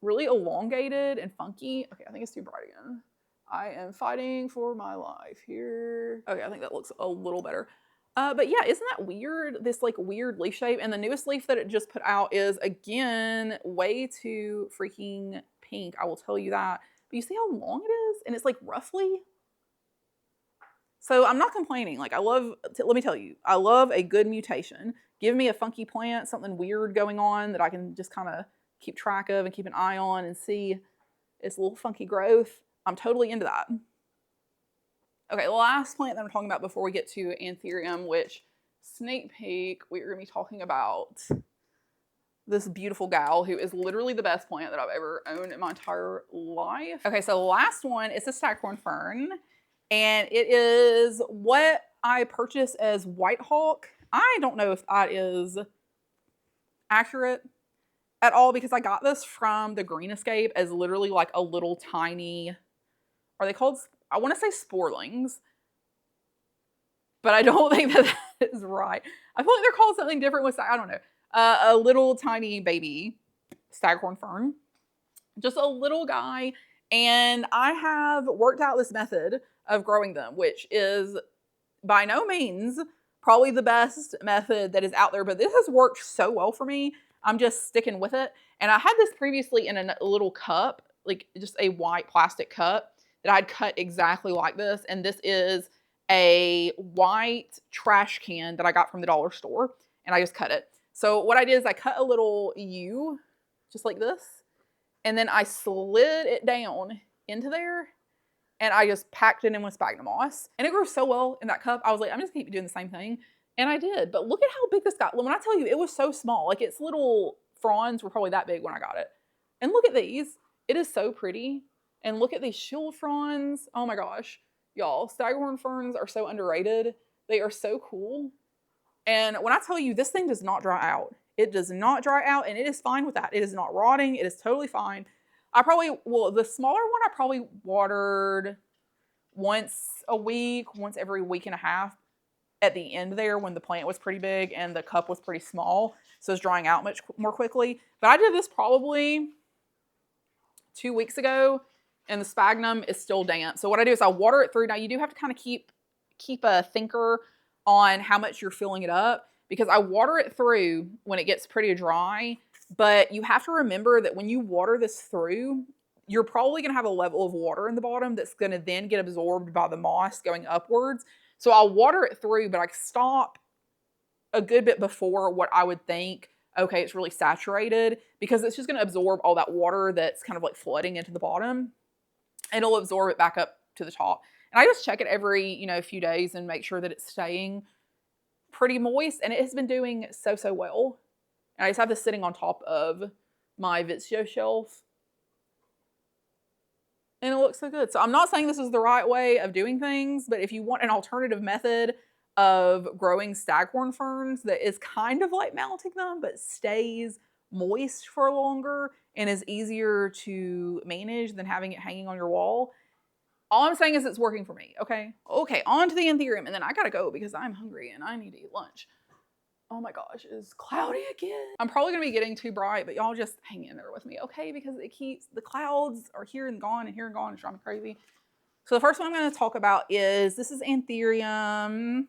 really elongated and funky. Okay, I think it's too bright again. I am fighting for my life here. Okay, I think that looks a little better. But yeah, isn't that weird? This like weird leaf shape. And the newest leaf that it just put out is, again, way too freaking pink. I will tell you that. But you see how long it is? And it's like roughly. So I'm not complaining. Like, let me tell you, I love a good mutation. Give me a funky plant, something weird going on that I can just kind of keep track of and keep an eye on and see its little funky growth. I'm totally into that. Okay, the last plant that I'm talking about before we get to anthurium, which, sneak peek, we're going to be talking about this beautiful gal who is literally the best plant that I've ever owned in my entire life. Okay, so the last one is a staghorn fern, and it is what I purchased as White Hawk. I don't know if that is accurate at all because I got this from the Green Escape as literally like a little tiny, are they called, I want to say sporelings, but I don't think that is right. I feel like they're called something different with, I don't know, a little tiny baby staghorn fern, just a little guy. And I have worked out this method of growing them, which is by no means probably the best method that is out there, but this has worked so well for me. I'm just sticking with it. And I had this previously in a little cup, like just a white plastic cup that I'd cut exactly like this. And this is a white trash can that I got from the dollar store, and I just cut it. So what I did is I cut a little U, just like this, and then I slid it down into there, and I just packed it in with sphagnum moss. And it grew so well in that cup. I was like, I'm just gonna keep doing the same thing. And I did. But look at how big this got. When I tell you, it was so small. Like, its little fronds were probably that big when I got it. And look at these. It is so pretty. And look at these shield fronds. Oh my gosh. Y'all, staghorn ferns are so underrated. They are so cool. And when I tell you, this thing does not dry out. It does not dry out, and it is fine with that. It is not rotting. It is totally fine. The smaller one I probably watered once a week, once every week and a half at the end there when the plant was pretty big and the cup was pretty small. So it's drying out much more quickly. But I did this probably 2 weeks ago, and the sphagnum is still damp. So what I do is I water it through. Now you do have to kind of keep a thinker on how much you're filling it up, because I water it through when it gets pretty dry. But you have to remember that when you water this through, you're probably going to have a level of water in the bottom that's going to then get absorbed by the moss going upwards. So I'll water it through, but I stop a good bit before what I would think, okay, it's really saturated, because it's just going to absorb all that water that's kind of like flooding into the bottom. And it'll absorb it back up to the top. And I just check it every, few days and make sure that it's staying pretty moist. And it has been doing so, so well. And I just have this sitting on top of my Vizio shelf. And it looks so good. So I'm not saying this is the right way of doing things, but if you want an alternative method of growing staghorn ferns that is kind of like mounting them, but stays moist for longer and is easier to manage than having it hanging on your wall, all I'm saying is it's working for me, okay? Okay, on to the anthurium, and then I gotta go because I'm hungry and I need to eat lunch. Oh my gosh, it's cloudy again. I'm probably gonna be getting too bright, but y'all just hang in there with me, okay? Because the clouds are here and gone and here and gone. It's driving me crazy. So the first one I'm gonna talk about is, this is anthurium.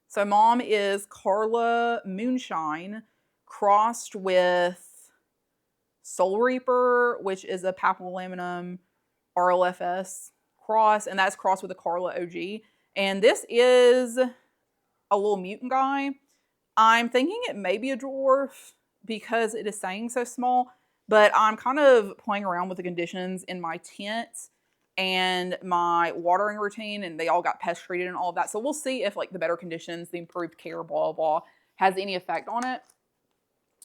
So mom is Carla Moonshine crossed with Soul Reaper, which is a papillominum RLFS cross, and that's crossed with a Carla OG. And this is a little mutant guy. I'm thinking it may be a dwarf because it is saying so small, but I'm kind of playing around with the conditions in my tent and my watering routine, and they all got pest treated and all of that. So we'll see if like the better conditions, the improved care, blah, blah, has any effect on it.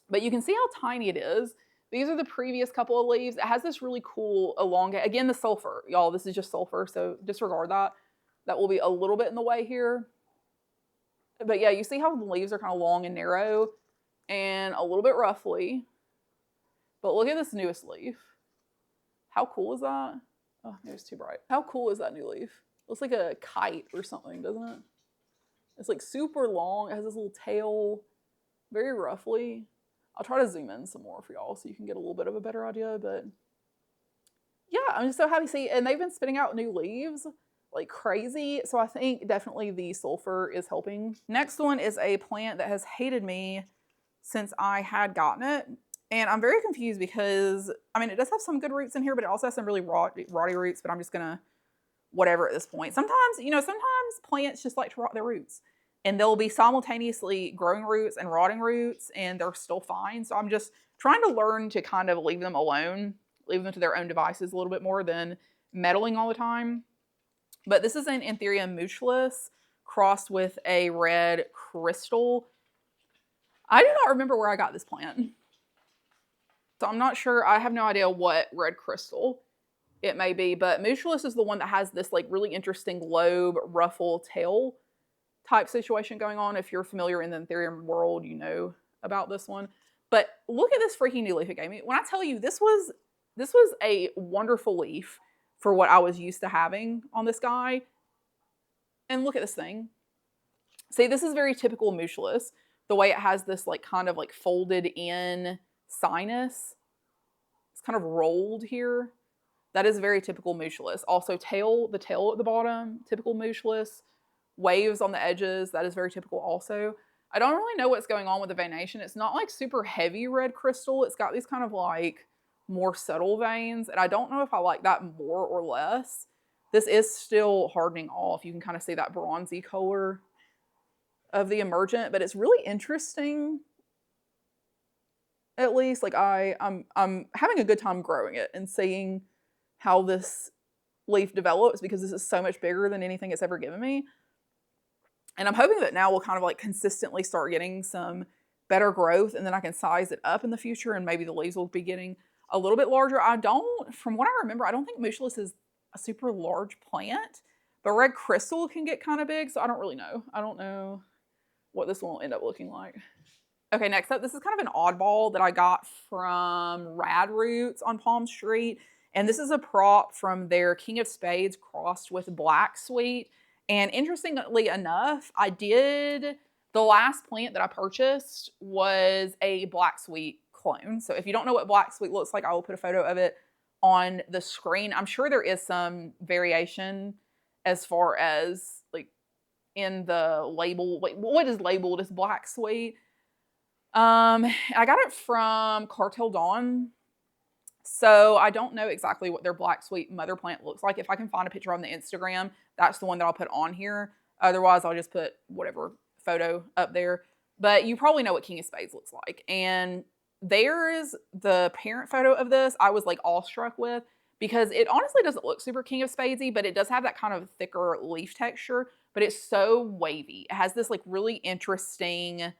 But you can see how tiny it is. These are the previous couple of leaves. It has this really cool elongate, again, the sulfur. Y'all, this is just sulfur, so disregard that. That will be a little bit in the way here. But yeah, you see how the leaves are kind of long and narrow and a little bit roughly. But look at this newest leaf. How cool is that? Oh, maybe it's too bright. How cool is that new leaf? Looks like a kite or something, doesn't it? It's like super long. It has this little tail, very roughly. I'll try to zoom in some more for y'all so you can get a little bit of a better idea, but yeah, I'm just so happy to see, and they've been spitting out new leaves like crazy. So I think definitely the sulfur is helping. Next one is a plant that has hated me since I had gotten it. And I'm very confused because, I mean, it does have some good roots in here, but it also has some really rotty roots, but I'm just gonna, whatever at this point. Sometimes, you know, sometimes plants just like to rot their roots. And they'll be simultaneously growing roots and rotting roots, and they're still fine. So I'm just trying to learn to kind of leave them alone, leave them to their own devices a little bit more than meddling all the time. But this is an anthurium mutualus crossed with a red crystal. I do not remember where I got this plant. So I'm not sure. I have no idea what red crystal it may be. But mutualus is the one that has this like really interesting lobe, ruffle, tail type situation going on. If you're familiar in the anthurium world, you know about this one. But look at this freaking new leaf it gave me. When I tell you this was a wonderful leaf for what I was used to having on this guy. And look at this thing. See, this is very typical mutualus. The way it has this like kind of like folded in sinus. It's kind of rolled here. That is very typical mutualus. Also the tail at the bottom, typical mutualus. Waves on the edges, that is very typical also. I don't really know what's going on with the veination. It's not like super heavy red crystal. It's got these kind of like more subtle veins, and I don't know if I like that more or less. This is still hardening off. You can kind of see that bronzy color of the emergent, but it's really interesting. At least, like I'm having a good time growing it and seeing how this leaf develops because this is so much bigger than anything it's ever given me. And I'm hoping that now we'll kind of like consistently start getting some better growth, and then I can size it up in the future, and maybe the leaves will be getting a little bit larger. From what I remember, I don't think mutualus is a super large plant, but red crystal can get kind of big, so I don't really know. I don't know what this one will end up looking like. Okay, next up, this is kind of an oddball that I got from Rad Roots on Palm Street, and this is a prop from their King of Spades crossed with Black Sweet. And interestingly enough, the last plant that I purchased was a Black Sweet clone. So if you don't know what Black Sweet looks like, I will put a photo of it on the screen. I'm sure there is some variation as far as like in the label. Wait, what is labeled as Black Sweet? I got it from Cartel Dawn. So I don't know exactly what their Black Sweet mother plant looks like. If I can find a picture on the Instagram, that's the one that I'll put on here. Otherwise, I'll just put whatever photo up there. But you probably know what King of Spades looks like. And there's the parent photo of this I was like awestruck with because it honestly doesn't look super King of Spadesy, but it does have that kind of thicker leaf texture, but it's so wavy. It has this like really interesting,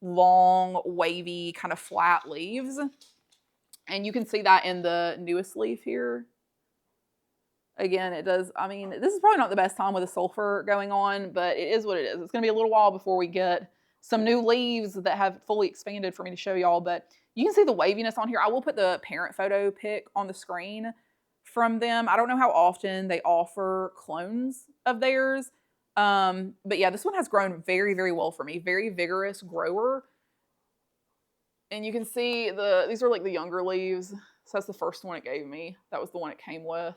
long, wavy, kind of flat leaves. And you can see that in the newest leaf here. Again, it does, I mean, this is probably not the best time with the sulfur going on, but it is what it is. It's going to be a little while before we get some new leaves that have fully expanded for me to show y'all, but you can see the waviness on here. I will put the parent photo pic on the screen from them. I don't know how often they offer clones of theirs, but yeah, this one has grown very, very well for me. Very vigorous grower. And you can see these are like the younger leaves. So that's the first one it gave me. That was the one it came with.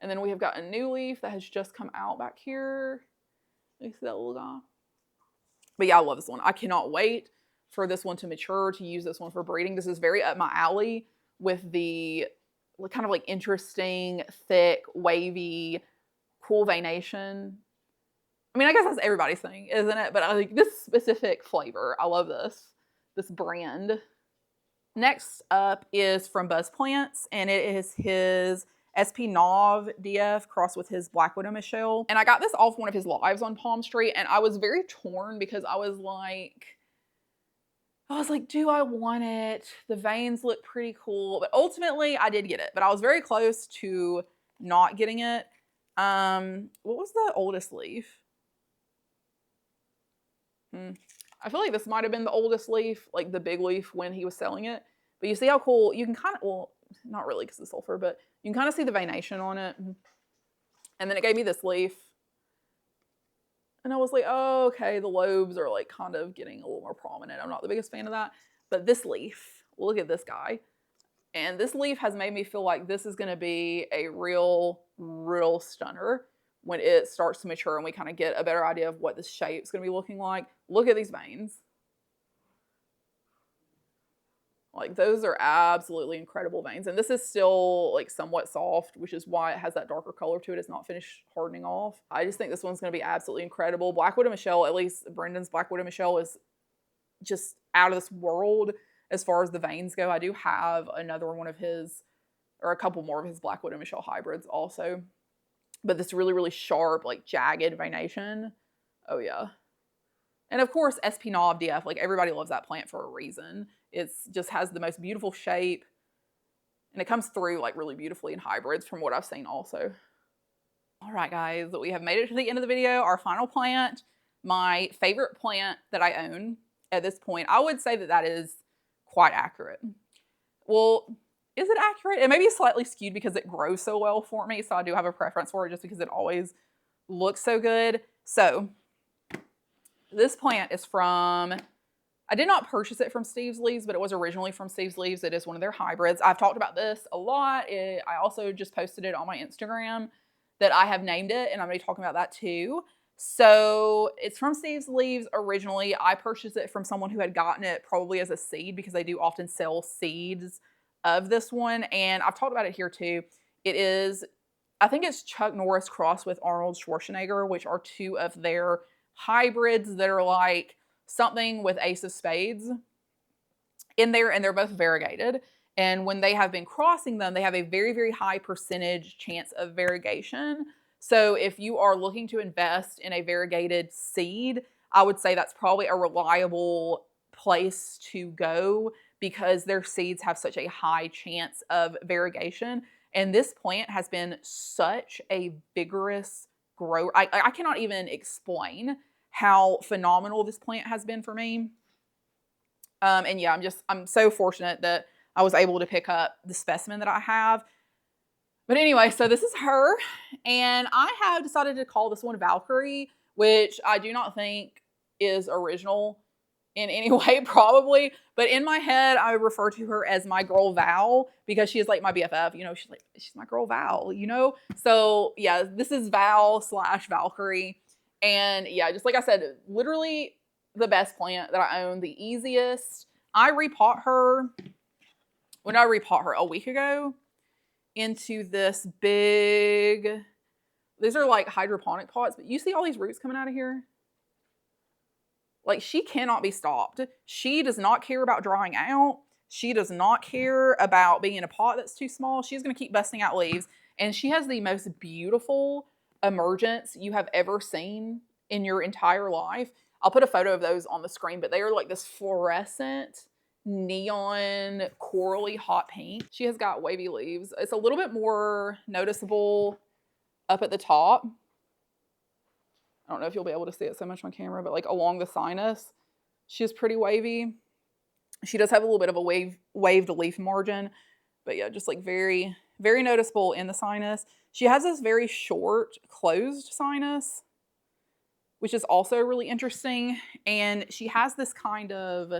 And then we have got a new leaf that has just come out back here. You see that little guy? But yeah, I love this one. I cannot wait for this one to mature, to use this one for breeding. This is very up my alley with the kind of like interesting, thick, wavy, cool veination. I mean, I guess that's everybody's thing, isn't it? But I like this specific flavor. I love this brand. Next up is from Buzz Plants, and it is his SP Nauve DF crossed with his Black Widow Michelle. And I got this off one of his lives on Palm Street, and I was very torn because I was like, do I want it? The veins look pretty cool. But ultimately, I did get it. But I was very close to not getting it. What was the oldest leaf? I feel like this might have been the oldest leaf, like the big leaf when he was selling it. But you see how cool, you can kind of, well, not really because of the sulfur, but you can kind of see the veination on it. And then it gave me this leaf. And I was like, oh, okay, the lobes are like kind of getting a little more prominent. I'm not the biggest fan of that. But this leaf, look at this guy. And this leaf has made me feel like this is going to be a real stunner when it starts to mature and we kind of get a better idea of what this shape's going to be looking like. Look at these veins. Like, those are absolutely incredible veins. And this is still like somewhat soft, which is why it has that darker color to it. It's not finished hardening off. I just think this one's going to be absolutely incredible. Black Widow Michelle, at least Brendan's Black Widow Michelle, is just out of this world as far as the veins go. I do have another one of his, or a couple more of his Black Widow Michelle hybrids also. But this really sharp, like jagged veination. Oh yeah. And of course, SP Knob DF, like everybody loves that plant for a reason. It just has the most beautiful shape. And it comes through like really beautifully in hybrids from what I've seen also. All right, guys, we have made it to the end of the video. Our final plant, my favorite plant that I own at this point. I would say that is quite accurate. Well, is it accurate? It may be slightly skewed because it grows so well for me. So I do have a preference for it just because it always looks so good. So this plant is from, I did not purchase it from Steve's Leaves, but it was originally from Steve's Leaves. It is one of their hybrids. I've talked about this a lot. I also just posted it on my Instagram that I have named it, and I'm going to be talking about that too. So it's from Steve's Leaves originally. I purchased it from someone who had gotten it probably as a seed because they do often sell seeds of this one. And I've talked about it here too. It is, I think it's Chuck Norris crossed with Arnold Schwarzenegger, which are two of their hybrids that are like something with Ace of Spades in there, and they're both variegated. And when they have been crossing them, they have a very high percentage chance of variegation. So if you are looking to invest in a variegated seed, I would say that's probably a reliable place to go because their seeds have such a high chance of variegation. And this plant has been such a vigorous grower. I cannot even explain how phenomenal this plant has been for me. And yeah, I'm so fortunate that I was able to pick up the specimen that I have. But anyway, so this is her, and I have decided to call this one Valkyrie, which I do not think is original in any way, probably. But in my head, I refer to her as my girl Val because she is like my BFF. You know, she's my girl Val. You know, so yeah, this is Val / Valkyrie, and yeah, just like I said, literally the best plant that I own, the easiest. I repot her. When did I repot her? A week ago. Into this big, these are like hydroponic pots, but you see all these roots coming out of here? Like, she cannot be stopped. She does not care about drying out. She does not care about being in a pot that's too small. She's going to keep busting out leaves. And she has the most beautiful emergence you have ever seen in your entire life. I'll put a photo of those on the screen, but they are like this fluorescent neon corally hot pink. She has got wavy leaves. It's a little bit more noticeable up at the top. I don't know if you'll be able to see it so much on camera, but like along the sinus, she is pretty wavy. She does have a little bit of a waved leaf margin, but yeah, just like very noticeable in the sinus. She has this very short closed sinus, which is also really interesting. And she has this kind of,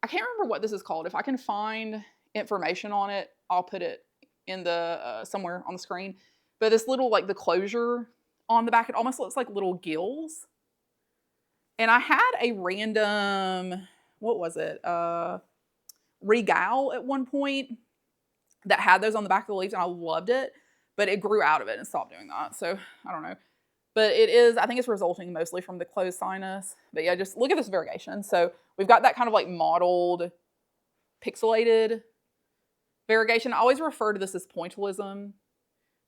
I can't remember what this is called. If I can find information on it, I'll put it in the somewhere on the screen. But this little, like the closure on the back, it almost looks like little gills. And I had a random, what was it? Regal at one point that had those on the back of the leaves, and I loved it. But it grew out of it and stopped doing that. So I don't know. But it is, I think it's resulting mostly from the closed sinus. But yeah, just look at this variegation. So we've got that kind of like mottled, pixelated variegation. I always refer to this as pointillism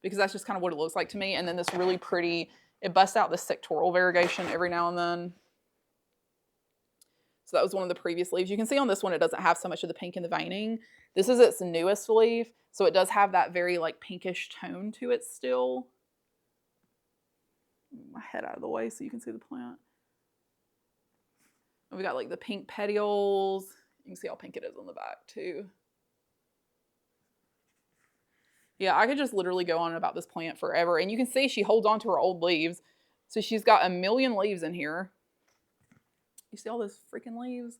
because that's just kind of what it looks like to me. And then this really pretty, it busts out this sectoral variegation every now and then. So that was one of the previous leaves. You can see on this one, it doesn't have so much of the pink in the veining. This is its newest leaf. So it does have that very like pinkish tone to it still. My head out of the way so you can see the plant. And we got like the pink petioles. You can see how pink it is on the back too. Yeah, I could just literally go on about this plant forever. And you can see she holds on to her old leaves. So she's got a million leaves in here. You see all those freaking leaves?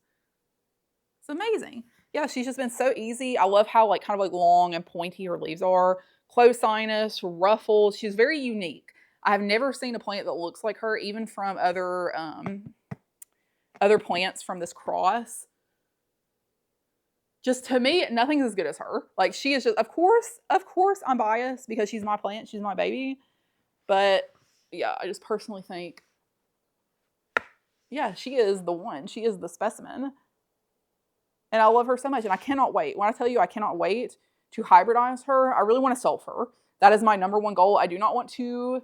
It's amazing. Yeah, she's just been so easy. I love how like kind of like long and pointy her leaves are. Close sinus, ruffles. She's very unique. I have never seen a plant that looks like her, even from other plants from this cross. Just to me, nothing's as good as her. Like she is just, of course, I'm biased because she's my plant, she's my baby. But yeah, I just personally think, yeah, she is the one. She is the specimen. And I love her so much. And I cannot wait. When I tell you I cannot wait to hybridize her, I really want to self her. That is my number one goal. I do not want to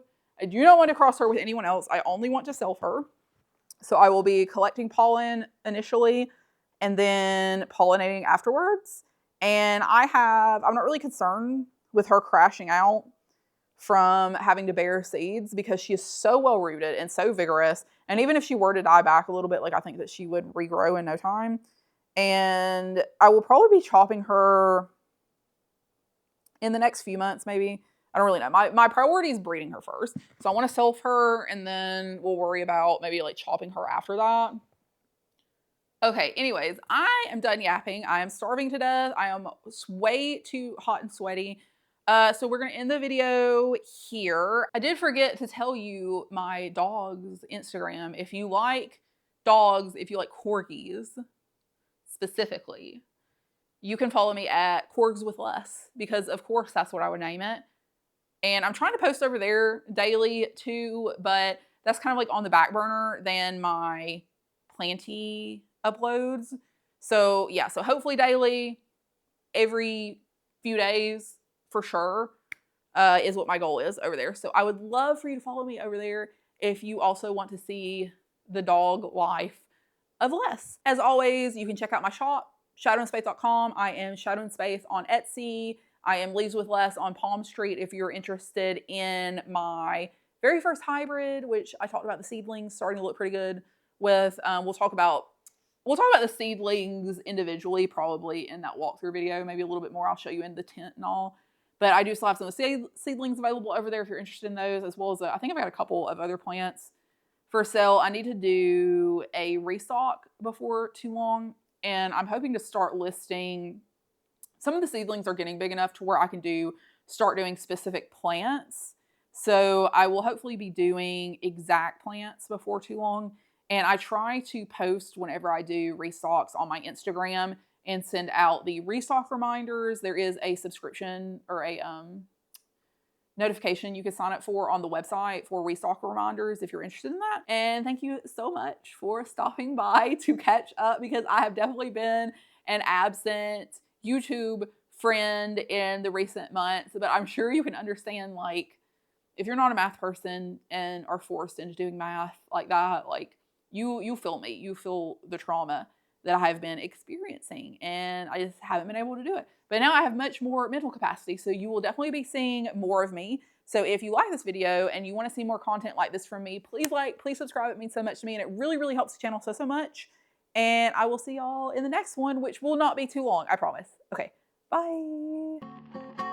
cross her with anyone else. I only want to self her. So I will be collecting pollen initially and then pollinating afterwards. And I'm not really concerned with her crashing out from having to bear seeds because she is so well rooted and so vigorous. And even if she were to die back a little bit, like I think that she would regrow in no time. And I will probably be chopping her in the next few months, maybe. I don't really know. My priority is breeding her first. So I want to self her and then we'll worry about maybe like chopping her after that. Okay, anyways, I am done yapping. I am starving to death. I am way too hot and sweaty. So we're going to end the video here. I did forget to tell you my dog's Instagram. If you like dogs, if you like corgis specifically, you can follow me at Corgs with Less because of course that's what I would name it. And I'm trying to post over there daily too, but that's kind of like on the back burner than my planty uploads. So yeah, so hopefully daily, every few days for sure, is what my goal is over there. So I would love for you to follow me over there if you also want to see the dog life of Less. As always, you can check out my shop, shadowandspace.com. I am Shadow and Space on Etsy. I am Leaves with Less on Palm Street if you're interested in my very first hybrid, which I talked about the seedlings starting to look pretty good with. We'll talk about the seedlings individually probably in that walkthrough video, maybe a little bit more. I'll show you in the tent and all. But I do still have some seedlings available over there if you're interested in those, as well as I think I've got a couple of other plants for sale. I need to do a restock before too long, and I'm hoping to start listing. Some of the seedlings are getting big enough to where I can start doing specific plants. So I will hopefully be doing exact plants before too long. And I try to post whenever I do restocks on my Instagram and send out the restock reminders. There is a subscription or a notification you can sign up for on the website for restock reminders if you're interested in that. And thank you so much for stopping by to catch up because I have definitely been an absent YouTube friend in the recent months, but I'm sure you can understand, like, if you're not a math person and are forced into doing math like that, like, you feel me. You feel the trauma that I have been experiencing, and I just haven't been able to do it. But now I have much more mental capacity, so you will definitely be seeing more of me. So if you like this video and you want to see more content like this from me, please please subscribe. It means so much to me, and it really, really helps the channel so much. And I will see y'all in the next one, which will not be too long, I promise. Okay, bye.